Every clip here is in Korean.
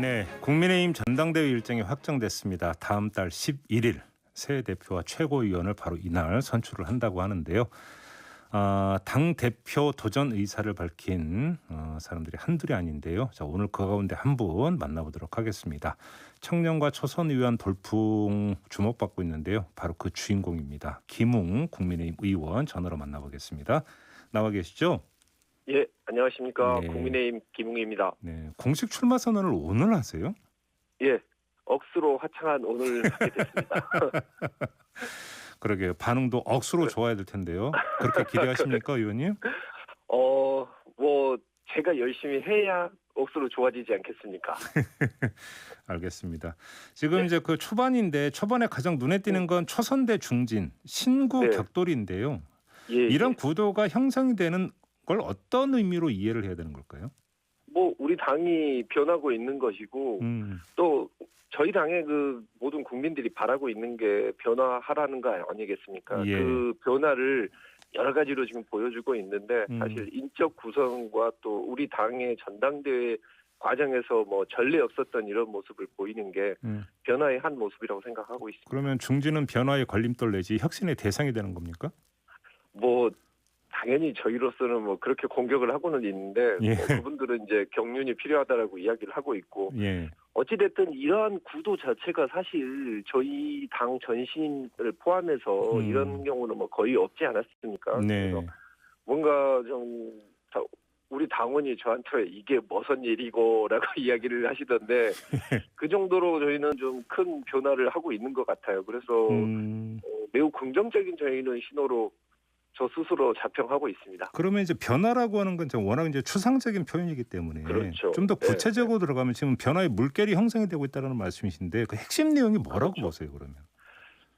네, 국민의힘 전당대회 일정이 확정됐습니다. 다음 달 11일 새 대표와 최고위원을 바로 이날 선출을 한다고 하는데요. 당 대표 도전 의사를 밝힌 사람들이 한둘이 아닌데요. 자, 오늘 그 가운데 한 분 만나보도록 하겠습니다. 청년과 초선 의원 돌풍 주목받고 있는데요. 바로 그 주인공입니다. 김웅 국민의힘 의원 전화로 만나보겠습니다. 나와 계시죠? 예, 안녕하십니까. 네. 국민의힘 김웅입니다. 네, 공식 출마 선언을 오늘 하세요? 예, 억수로 화창한 오늘 하게 됐습니다. 그러게요. 반응도 억수로 좋아야 될 텐데요. 그렇게 기대하십니까, 의원님? 뭐 제가 열심히 해야 억수로 좋아지지 않겠습니까? 알겠습니다. 지금 이제 그 초반인데 초반에 가장 눈에 띄는 건 초선 대 중진, 신구 네. 격돌인데요. 예, 이런 예. 구도가 형성이 되는 걸 어떤 의미로 이해를 해야 되는 걸까요? 뭐 우리 당이 변하고 있는 것이고 또 저희 당의 그 모든 국민들이 바라고 있는 게 변화하라는 거 아니겠습니까? 예. 그 변화를 여러 가지로 지금 보여주고 있는데 사실 인적 구성과 또 우리 당의 전당대회 과정에서 뭐 전례 없었던 이런 모습을 보이는 게 변화의 한 모습이라고 생각하고 있습니다. 그러면 중진은 변화의 걸림돌 내지 혁신의 대상이 되는 겁니까? 뭐 당연히 저희로서는 뭐 그렇게 공격을 하고는 있는데 예. 뭐 그분들은 이제 경륜이 필요하다라고 이야기를 하고 있고 예. 어찌됐든 이러한 구도 자체가 사실 저희 당 전신을 포함해서 이런 경우는 뭐 거의 없지 않았습니까? 네. 그래서 뭔가 좀 우리 당원이 저한테 이게 무슨 일이고라고 이야기를 하시던데 그 정도로 저희는 좀 큰 변화를 하고 있는 것 같아요. 그래서 매우 긍정적인 저희는 신호로 저 스스로 자평하고 있습니다. 그러면 이제 변화라고 하는 건 워낙 이제 추상적인 표현이기 때문에 그렇죠. 좀 더 구체적으로 들어가면 지금 변화의 물결이 형성이 되고 있다는 말씀이신데 그 핵심 내용이 뭐라고 그렇죠. 보세요, 그러면?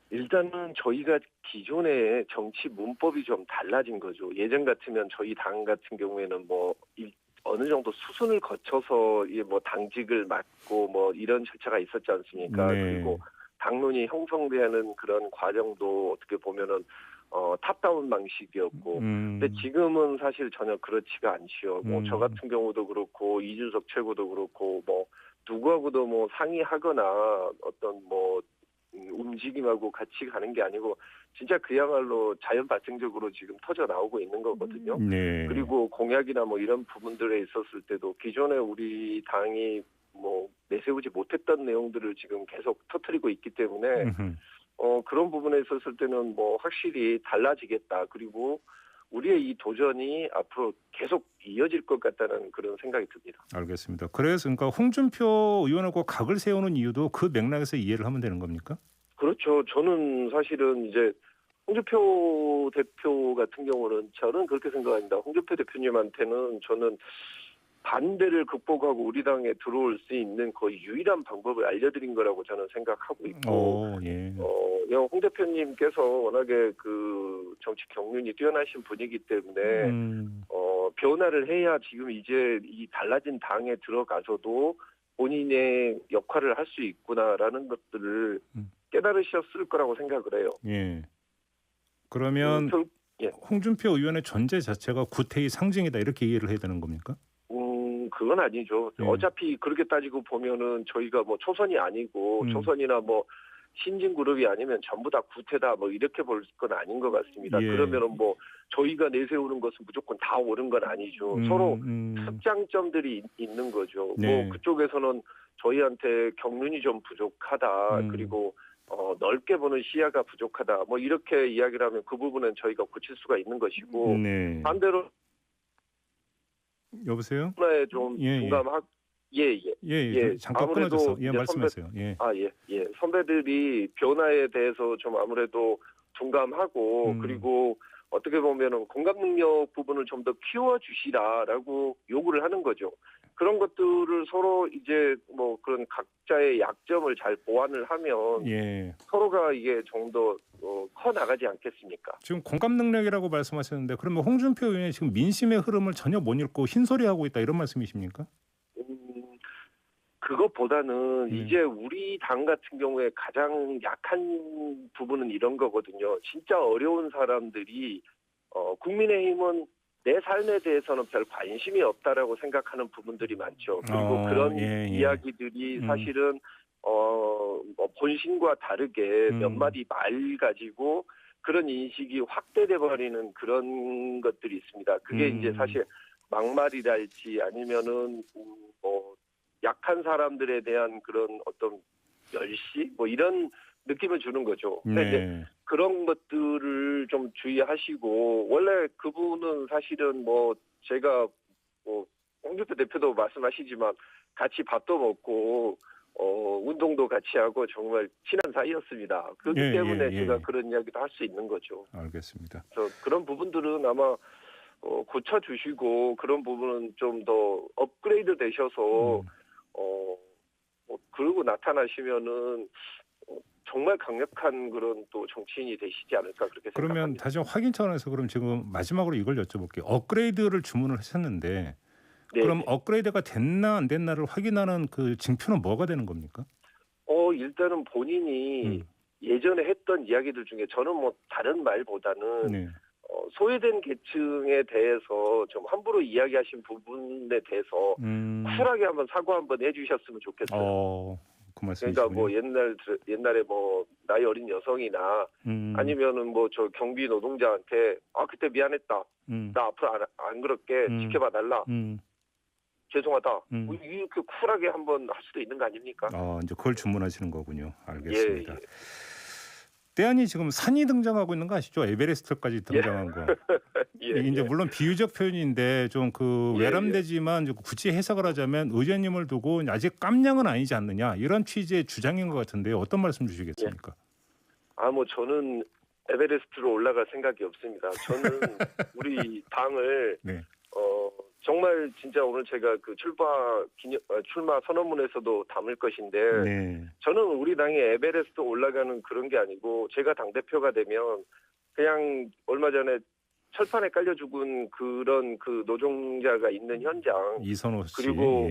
일단은 저희가 기존의 정치 문법이 좀 달라진 거죠. 예전 같으면 저희 당 같은 경우에는 뭐 어느 정도 수순을 거쳐서 뭐 당직을 맡고 뭐 이런 절차가 있었지 않습니까? 네. 그리고 당론이 형성되는 그런 과정도 어떻게 보면은 탑다운 방식이었고, 근데 지금은 사실 전혀 그렇지가 않지요. 뭐 저 같은 경우도 그렇고 이준석 최고도 그렇고 뭐 누구하고도 뭐 상의하거나 어떤 뭐 움직임하고 같이 가는 게 아니고 진짜 그야말로 자연 발생적으로 지금 터져 나오고 있는 거거든요. 네. 그리고 공약이나 뭐 이런 부분들에 있었을 때도 기존에 우리 당이 뭐 내세우지 못했던 내용들을 지금 계속 터뜨리고 있기 때문에 그런 부분에 있었을 때는 뭐 확실히 달라지겠다. 그리고 우리의 이 도전이 앞으로 계속 이어질 것 같다는 그런 생각이 듭니다. 알겠습니다. 그래서 그러니까 홍준표 의원하고 각을 세우는 이유도 그 맥락에서 이해를 하면 되는 겁니까? 그렇죠. 저는 사실은 이제 홍준표 대표 같은 경우는 저는 그렇게 생각합니다. 홍준표 대표님한테는 저는 반대를 극복하고 우리 당에 들어올 수 있는 거의 유일한 방법을 알려드린 거라고 저는 생각하고 있고, 예. 홍 대표님께서 워낙에 그 정치 경륜이 뛰어나신 분이기 때문에 변화를 해야 지금 이제 이 달라진 당에 들어가서도 본인의 역할을 할 수 있구나라는 것들을 깨달으셨을 거라고 생각을 해요. 예. 그러면 홍준표 의원의 존재 자체가 구태의 상징이다 이렇게 이해를 해야 되는 겁니까? 그건 아니죠. 어차피 그렇게 따지고 보면은 저희가 뭐 초선이 아니고 초선이나 뭐 신진 그룹이 아니면 전부 다 구태다 뭐 이렇게 볼 건 아닌 것 같습니다. 예. 그러면은 뭐 저희가 내세우는 것은 무조건 다 옳은 건 아니죠. 서로 특장점들이 있는 거죠. 네. 뭐 그쪽에서는 저희한테 경륜이 좀 부족하다. 그리고 넓게 보는 시야가 부족하다. 뭐 이렇게 이야기를 하면 그 부분은 저희가 고칠 수가 있는 것이고 네. 반대로 여보세요? 좀 예. 잠깐 아무래도 끊어졌어. 예, 말씀하세요. 선배들이 변화에 대해서 좀 아무래도 둔감하고 그리고 어떻게 보면은 공감 능력 부분을 좀 더 키워주시라라고 요구를 하는 거죠. 그런 것들을 서로 이제 뭐 그런 각자의 약점을 잘 보완을 하면 서로가 이게 좀 더 커 나가지 않겠습니까? 지금 공감 능력이라고 말씀하셨는데 그러면 홍준표 의원이 지금 민심의 흐름을 전혀 못 읽고 흰소리하고 있다 이런 말씀이십니까? 그것보다는 이제 우리 당 같은 경우에 가장 약한 부분은 이런 거거든요. 진짜 어려운 사람들이 국민의힘은 내 삶에 대해서는 별 관심이 없다라고 생각하는 부분들이 많죠. 그리고 그런 예. 이야기들이 사실은 뭐 본심과 다르게 몇 마디 말 가지고 그런 인식이 확대돼 버리는 그런 것들이 있습니다. 그게 이제 사실 막말이랄지 아니면은 뭐 약한 사람들에 대한 그런 어떤 멸시 뭐 이런 느낌을 주는 거죠. 근데 이제 그런 것들을 좀 주의하시고 원래 그분은 사실은 뭐 제가 뭐 홍준표 대표도 말씀하시지만 같이 밥도 먹고 운동도 같이 하고 정말 친한 사이였습니다. 그렇기 때문에 제가 그런 이야기도 할 수 있는 거죠. 알겠습니다. 그래서 그런 부분들은 아마 고쳐주시고 그런 부분은 좀 더 업그레이드 되셔서 뭐 그러고 나타나시면은 정말 강력한 그런 또 정치인이 되시지 않을까 그렇게 그러면 생각합니다. 다시 확인 차원에서 그럼 지금 마지막으로 이걸 여쭤볼게요. 업그레이드를 주문을 하셨는데 그럼 네네. 업그레이드가 됐나 안 됐나를 확인하는 그 징표는 뭐가 되는 겁니까? 일단은 본인이 예전에 했던 이야기들 중에 저는 뭐 다른 말보다는 네. 소외된 계층에 대해서 좀 함부로 이야기하신 부분에 대해서 쿨하게 한번 사과 한번 해주셨으면 좋겠어요. 그 그러니까 말씀이시군요. 뭐 옛날에 뭐 나이 어린 여성이나 아니면은 뭐 저 경비 노동자한테 그때 미안했다. 나 앞으로 안 그럴게 지켜봐 달라. 죄송하다. 뭐 이렇게 쿨하게 한번 할 수도 있는 거 아닙니까? 이제 그걸 주문하시는 거군요. 예, 알겠습니다. 예. 때아니 지금 산이 등장하고 있는 거 아시죠? 에베레스트까지 등장한 거. 예, 이게 이제 예. 물론 비유적 표현인데 좀 그 예, 외람되지만 굳이 해석을 하자면 의원님을 두고 아직 깜냥은 아니지 않느냐 이런 취지의 주장인 것 같은데요. 어떤 말씀 주시겠습니까? 뭐 저는 에베레스트로 올라갈 생각이 없습니다. 저는 우리 당을 네. 정말 진짜 오늘 제가 그 출마 선언문에서도 담을 것인데 네. 저는 우리 당이 에베레스트 올라가는 그런 게 아니고 제가 당대표가 되면 그냥 얼마 전에 철판에 깔려 죽은 그런 그 노동자가 있는 현장 이선호 씨. 그리고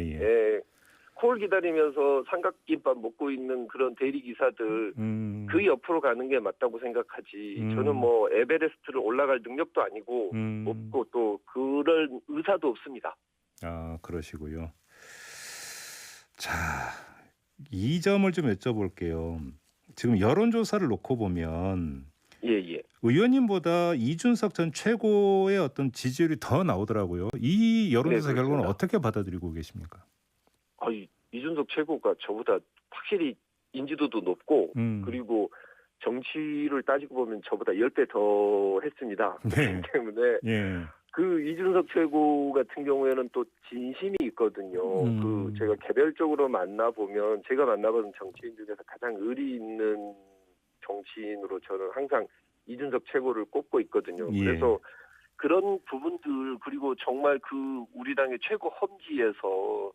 콜 기다리면서 삼각김밥 먹고 있는 그런 대리기사들 그 옆으로 가는 게 맞다고 생각하지 저는 뭐 에베레스트를 올라갈 능력도 아니고 없고 또 그럴 의사도 없습니다. 그러시고요. 자, 이 점을 좀 여쭤볼게요. 지금 여론조사를 놓고 보면 예. 의원님보다 이준석 전 최고의 어떤 지지율이 더 나오더라고요. 이 여론조사 결과는 어떻게 받아들이고 계십니까? 이준석 최고가 저보다 확실히 인지도도 높고 그리고 정치를 따지고 보면 저보다 10배 더 했습니다. 그렇기 때문에 그 이준석 최고 같은 경우에는 또 진심이 있거든요. 그 제가 개별적으로 만나보면 제가 만나본 정치인 중에서 가장 의리 있는 정치인으로 저는 항상 이준석 최고를 꼽고 있거든요. 그래서 그런 부분들 그리고 정말 그 우리 당의 최고 험지에서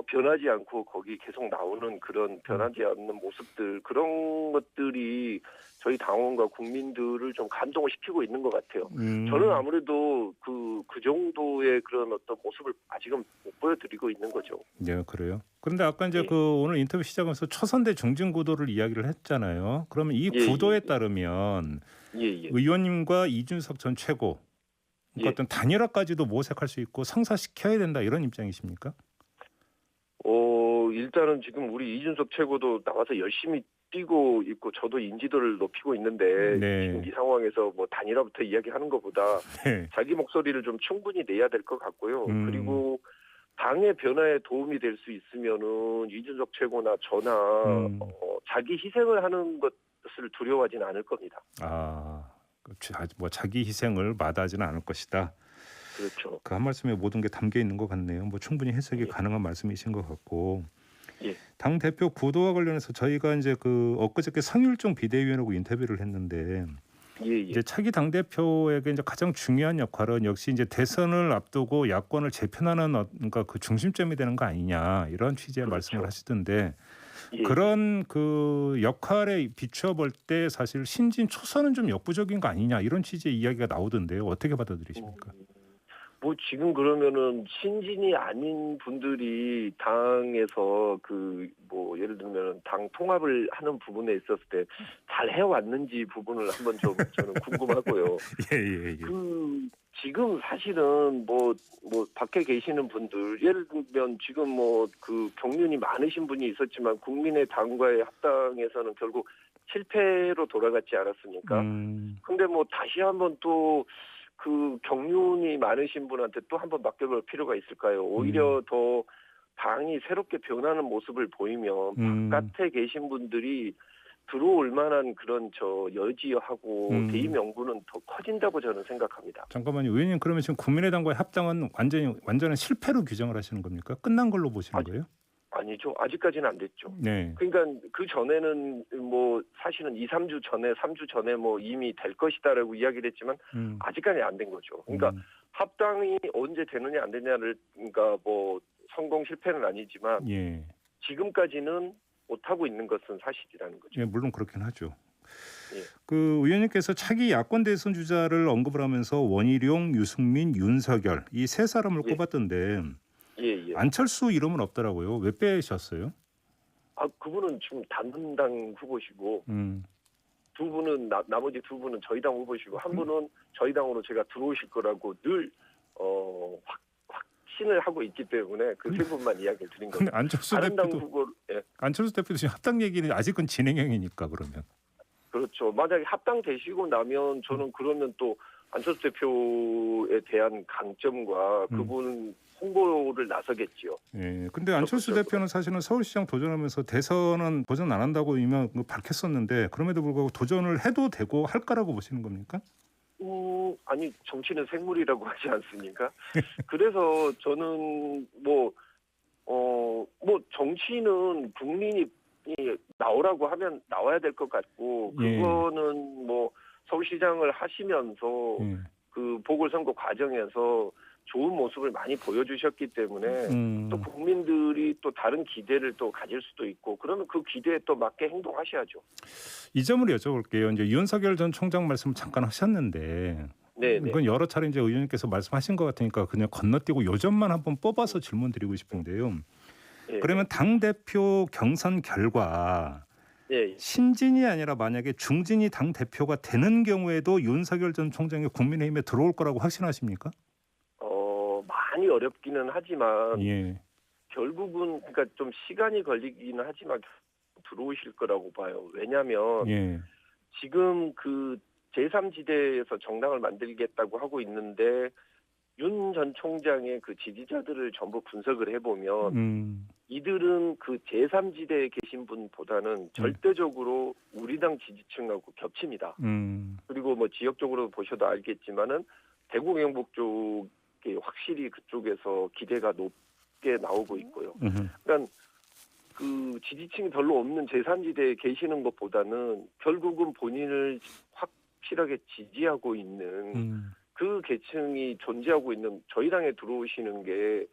변하지 않고 거기 계속 나오는 그런 변하지 않는 모습들 그런 것들이 저희 당원과 국민들을 좀 감동을 시키고 있는 것 같아요. 저는 아무래도 그 정도의 그런 어떤 모습을 아직은 못 보여드리고 있는 거죠. 네, 그래요. 그런데 아까 이제 그 오늘 인터뷰 시작하면서 초선대 중진 구도를 이야기를 했잖아요. 그러면 이 구도에 따르면 의원님과 이준석 전 최고 그러니까 어떤 단일화까지도 모색할 수 있고 성사시켜야 된다 이런 입장이십니까? 일단은 지금 우리 이준석 최고도 나와서 열심히 뛰고 있고 저도 인지도를 높이고 있는데 지금 이 상황에서 뭐 단일화부터 이야기하는 것보다 자기 목소리를 좀 충분히 내야 될 것 같고요. 그리고 당의 변화에 도움이 될 수 있으면은 이준석 최고나 저나 자기 희생을 하는 것을 두려워하지는 않을 겁니다. 뭐 자기 희생을 마다하지는 않을 것이다. 그렇죠. 그 한 말씀에 모든 게 담겨 있는 것 같네요. 뭐 충분히 해석이 가능한 말씀이신 것 같고. 당 대표 구도와 관련해서 저희가 이제 그 엊그저께 성일종 비대위원하고 인터뷰를 했는데 이제 차기 당 대표에게 이제 가장 중요한 역할은 역시 이제 대선을 앞두고 야권을 재편하는 그러니까 그 중심점이 되는 거 아니냐 이런 취지의 말씀을 하시던데. 그런 그 역할에 비추어 볼 때 사실 신진 초선은 좀 역부족인 거 아니냐 이런 취지의 이야기가 나오던데요. 어떻게 받아들이십니까? 뭐 지금 그러면은 신진이 아닌 분들이 당에서 그 뭐 예를 들면 당 통합을 하는 부분에 있었을 때 잘 해왔는지 부분을 한번 좀 저는 궁금하고요. 예. 그 지금 사실은 밖에 계시는 분들, 예를 들면 지금 그 경륜이 많으신 분이 있었지만 국민의당과의 합당에서는 결국 실패로 돌아갔지 않았습니까? 근데 다시 한번 또 그 경륜이 많으신 분한테 또 한번 맡겨볼 필요가 있을까요? 오히려 더 당이 새롭게 변하는 모습을 보이면 바깥에 계신 분들이 들어올 만한 그런 여지하고 대의 명분은 더 커진다고 저는 생각합니다. 잠깐만요. 의원님 그러면 지금 국민의당과의 합당은 완전한 실패로 규정을 하시는 겁니까? 끝난 걸로 보시는 거예요? 아니죠. 아직까지는 안 됐죠. 네. 그러니까 그 전에는 사실은 2, 3주 전에 3주 전에 이미 될 것이다라고 이야기를 했지만 아직까지 안 된 거죠. 그러니까 합당이 언제 되느냐 안 되냐를 그러니까 성공 실패는 아니지만 예. 지금까지는 못 하고 있는 것은 사실이라는 거죠. 예, 물론 그렇긴 하죠. 예. 그 의원님께서 차기 야권 대선 주자를 언급을 하면서 원희룡, 유승민, 윤석열 이 세 사람을 예. 꼽았던데 예. 안철수 이름은 없더라고요. 왜 빼셨어요? 그분은 지금 단분당 후보시고 두 분은 나머지 두 분은 저희 당 후보시고 한 분은 저희 당으로 제가 들어오실 거라고 늘 확신을 하고 있기 때문에 그 세 분만 이야기를 드린 겁니다. 근데 안철수 다른 당 대표도 후보 안철수 대표도 지금 합당 얘기는 아직은 진행형이니까 그러면. 그렇죠. 만약에 합당되시고 나면 저는 그러면 또 안철수 대표에 대한 강점과 그분 홍보를 나서겠지요. 예. 근데 안철수 적극적으로. 대표는 사실은 서울시장 도전하면서 대선은 도전 안 한다고 이미 밝혔었는데 그럼에도 불구하고 도전을 해도 되고 할 거라고 보시는 겁니까? 아니 정치는 생물이라고 하지 않습니까? 그래서 저는 정치는 국민이 나오라고 하면 나와야 될 것 같고 예. 그거는 서울시장을 하시면서 그 보궐선거 과정에서 좋은 모습을 많이 보여주셨기 때문에 또 국민들이 또 다른 기대를 또 가질 수도 있고 그러면 그 기대에 또 맞게 행동하셔야죠. 이 점을 여쭤볼게요. 이제 윤석열 전 총장 말씀을 잠깐 하셨는데 네. 이건 여러 차례 이제 의원님께서 말씀하신 것 같으니까 그냥 건너뛰고 요 점만 한번 뽑아서 질문드리고 싶은데요. 예. 그러면 당 대표 경선 결과 예. 신진이 아니라 만약에 중진이 당 대표가 되는 경우에도 윤석열 전 총장이 국민의힘에 들어올 거라고 확신하십니까? 많이 어렵기는 하지만 예. 결국은 그러니까 좀 시간이 걸리기는 하지만 들어오실 거라고 봐요. 왜냐하면 예. 지금 그 제3지대에서 정당을 만들겠다고 하고 있는데 윤 전 총장의 그 지지자들을 전부 분석을 해보면 이들은 그 제3지대에 계신 분보다는 절대적으로 우리 당 지지층하고 겹칩니다. 그리고 지역적으로 보셔도 알겠지만은 대구 경북 쪽에 확실히 그쪽에서 기대가 높게 나오고 있고요. 그러니까 그 지지층이 별로 없는 제3지대에 계시는 것보다는 결국은 본인을 확실하게 지지하고 있는 그 계층이 존재하고 있는 저희 당에 들어오시는 게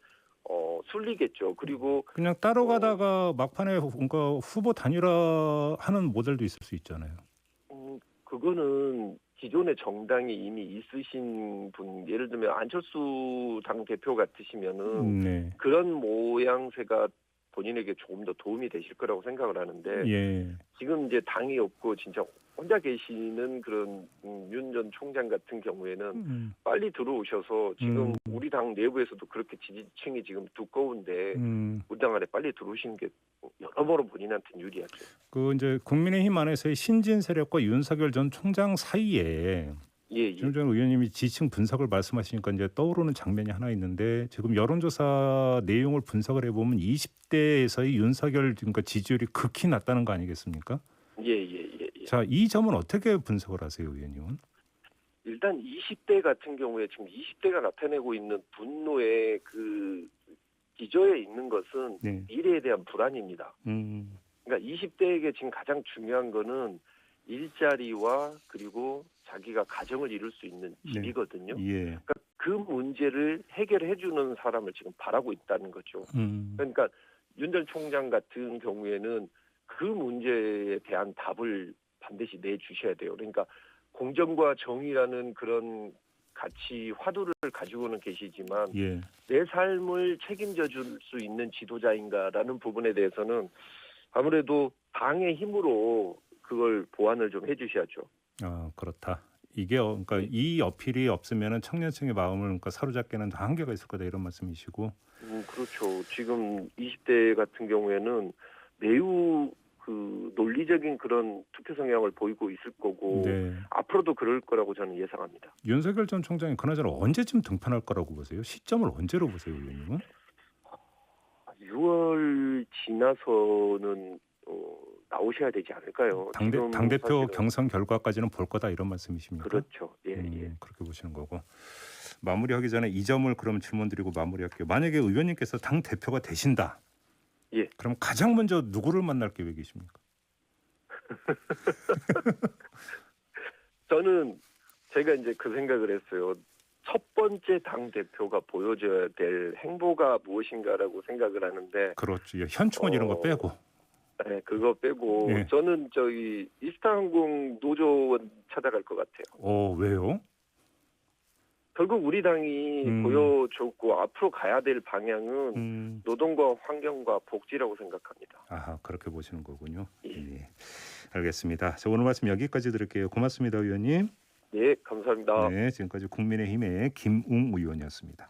순리겠죠. 그리고 그냥 따로 가다가 막판에 뭔가 후보 단일화하는 모델도 있을 수 있잖아요. 그거는 기존의 정당이 이미 있으신 분, 예를 들면 안철수 당 대표 같으시면은 네. 그런 모양새가 본인에게 조금 더 도움이 되실 거라고 생각을 하는데 예. 지금 이제 당이 없고 진짜 혼자 계시는 그런 윤 전 총장 같은 경우에는 빨리 들어오셔서 지금 우리 당 내부에서도 그렇게 지지층이 지금 두꺼운데 우리 당 안에 빨리 들어오시는 게 여러모로 본인한테는 유리하죠. 그 이제 국민의힘 안에서의 신진 세력과 윤석열 전 총장 사이에 지금 전 의원님이 지층 분석을 말씀하시니까 이제 떠오르는 장면이 하나 있는데 지금 여론조사 내용을 분석을 해보면 20대에서의 윤석열 그러니까 지지율이 극히 낮다는 거 아니겠습니까? 예. 자, 이 점은 어떻게 분석을 하세요, 의원님은? 일단 20대 같은 경우에 지금 20대가 나타내고 있는 분노의 그 기저에 있는 것은 미래에 대한 불안입니다. 그러니까 20대에게 지금 가장 중요한 거는 일자리와 그리고 자기가 가정을 이룰 수 있는 집이거든요. 그러니까 그 문제를 해결해 주는 사람을 지금 바라고 있다는 거죠. 그러니까 윤 전 총장 같은 경우에는 그 문제에 대한 답을 반드시 내주셔야 돼요. 그러니까 공정과 정의라는 그런 가치 화두를 가지고는 계시지만 내 삶을 책임져 줄 수 있는 지도자인가라는 부분에 대해서는 아무래도 당의 힘으로 그걸 보완을 좀 해주셔야죠. 그렇다. 이게 그러니까 이 어필이 없으면은 청년층의 마음을 그러니까 사로잡기는 더 한계가 있을 거다 이런 말씀이시고. 그렇죠. 지금 20대 같은 경우에는 매우 그 논리적인 그런 투표 성향을 보이고 있을 거고 네. 앞으로도 그럴 거라고 저는 예상합니다. 윤석열 전 총장이 그나저나 언제쯤 등판할 거라고 보세요? 시점을 언제로 보세요, 의원님은? 6월 지나서는 나오셔야 되지 않을까요? 지금 당대표 사실은 경선 결과까지는 볼 거다 이런 말씀이십니까? 그렇죠. 예, 예. 그렇게 보시는 거고. 마무리하기 전에 이 점을 그럼 질문드리고 마무리할게요. 만약에 의원님께서 당 대표가 되신다. 예. 그럼 가장 먼저 누구를 만날 계획이십니까? 저는 제가 이제 그 생각을 했어요. 첫 번째 당 대표가 보여줘야 될 행보가 무엇인가라고 생각을 하는데 그렇죠. 현충원 이런 거 빼고. 네, 그거 빼고 예. 저는 저기 이스타항공 노조원 찾아갈 것 같아요. 왜요? 결국 우리 당이 보여줬고 앞으로 가야 될 방향은 노동과 환경과 복지라고 생각합니다. 아하, 그렇게 보시는 거군요. 예. 예. 알겠습니다. 자, 오늘 말씀 여기까지 드릴게요. 고맙습니다, 의원님. 예, 감사합니다. 네, 지금까지 국민의힘의 김웅 의원이었습니다.